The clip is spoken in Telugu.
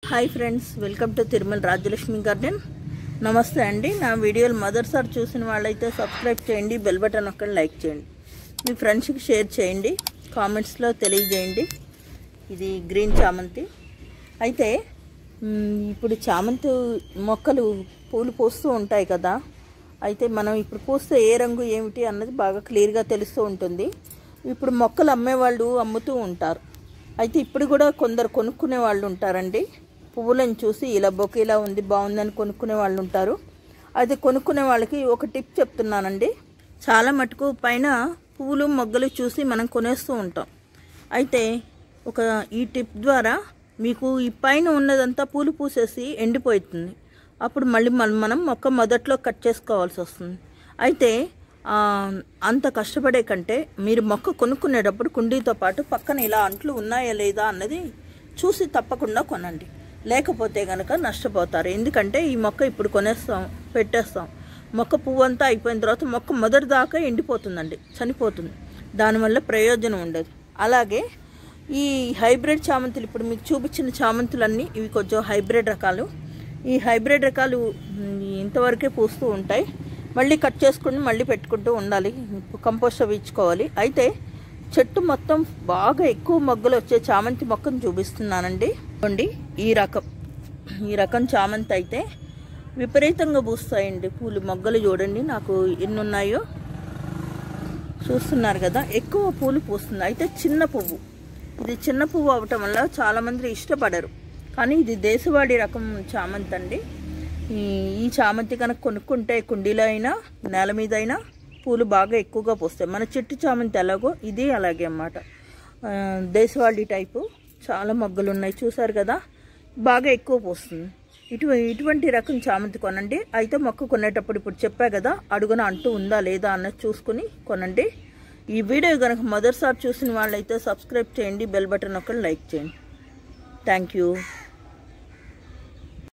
Hi friends, welcome to Tirumala Rajyalakshmi garden. నమస్తే అండి. నా వీడియోలు మొదటిసారి చూసిన వాళ్ళైతే సబ్స్క్రైబ్ చేయండి, బెల్ బటన్ ఒక్కటి లైక్ చేయండి, మీ ఫ్రెండ్స్కి షేర్ చేయండి, కామెంట్స్లో తెలియజేయండి. ఇది గ్రీన్ చామంతి. అయితే ఇప్పుడు చామంతి మొక్కలు పూలు పూస్తూ ఉంటాయి కదా. అయితే మనం ఇప్పుడు పూస్తే ఏ రంగు ఏమిటి అన్నది బాగా క్లియర్గా తెలుస్తూ ఉంటుంది. ఇప్పుడు మొక్కలు అమ్మేవాళ్ళు అమ్ముతూ ఉంటారు. అయితే ఇప్పుడు కూడా కొందరు కొనుక్కునే వాళ్ళు ఉంటారండి. పువ్వులను చూసి ఇలా బొకేలా ఉంది, బాగుందని కొనుక్కునే వాళ్ళు ఉంటారు. అయితే కొనుక్కునే వాళ్ళకి ఒక టిప్ చెప్తున్నానండి. చాలా మటుకు పైన పువ్వులు మొగ్గలు చూసి మనం కొనేస్తూ ఉంటాం. అయితే ఈ టిప్ ద్వారా మీకు ఈ పైన ఉన్నదంతా పూలు పూసేసి ఎండిపోతుంది. అప్పుడు మళ్ళీ మనం మొక్క మొదట్లో కట్ చేసుకోవాల్సి వస్తుంది. అయితే అంత కష్టపడే కంటే మీరు మొక్క కొనుక్కునేటప్పుడు కుండీతో పాటు పక్కన ఇలా అంట్లు ఉన్నాయా లేదా అన్నది చూసి తప్పకుండా కొనండి. లేకపోతే కనుక నష్టపోతారు. ఎందుకంటే ఈ మొక్క ఇప్పుడు కొనేస్తాం, పెట్టేస్తాం, మొక్క పువ్వు అంతా అయిపోయిన తర్వాత మొక్క మొదటి దాకా ఎండిపోతుందండి, చనిపోతుంది. దానివల్ల ప్రయోజనం ఉండదు. అలాగే ఈ హైబ్రిడ్ చామంతులు, ఇప్పుడు మీకు చూపించిన చామంతులన్నీ ఇవి కొంచెం హైబ్రిడ్ రకాలు. ఈ హైబ్రిడ్ రకాలు ఇంతవరకే పూస్తూ ఉంటాయి. మళ్ళీ కట్ చేసుకుని మళ్ళీ పెట్టుకుంటూ ఉండాలి, కంపోస్ట్ అవి ఇచ్చుకోవాలి. అయితే చెట్టు మొత్తం బాగా ఎక్కువ మొగ్గలు వచ్చే చామంతి మొక్కను చూపిస్తున్నానండి. ఈ రకం చామంతి అయితే విపరీతంగా పూస్తాయండి పూలు. మొగ్గలు చూడండి నాకు ఎన్ని ఉన్నాయో చూస్తున్నారు కదా. ఎక్కువ పూలు పూస్తుంది. అయితే చిన్న పువ్వు, ఇది చిన్న పువ్వు అవటం వల్ల చాలామంది ఇష్టపడరు. కానీ ఇది దేశవాళీ రకం చామంతి అండి. ఈ చామంతి కనుక కొనుక్కుంటే కుండీలో అయినా నేల మీద అయినా పూలు బాగా ఎక్కువగా పూస్తాయి. మన చెట్టు చామంతి ఎలాగో ఇది అలాగే అన్నమాట. దేశవాళీ టైపు చాలా మొగ్గలు ఉన్నాయి, చూసారు కదా, బాగా ఎక్కువ పూస్తుంది. ఇటువంటి రకం చామంతి కొనండి. అయితే మొక్క కొనేటప్పుడు ఇప్పుడు చెప్పా కదా, అడుగున అంటూ ఉందా లేదా అన్నది చూసుకుని కొనండి. ఈ వీడియో కనుక మొదటిసారి చూసిన వాళ్ళైతే సబ్స్క్రైబ్ చేయండి, బెల్ బటన్ ఒకటి లైక్ చేయండి. Thank you.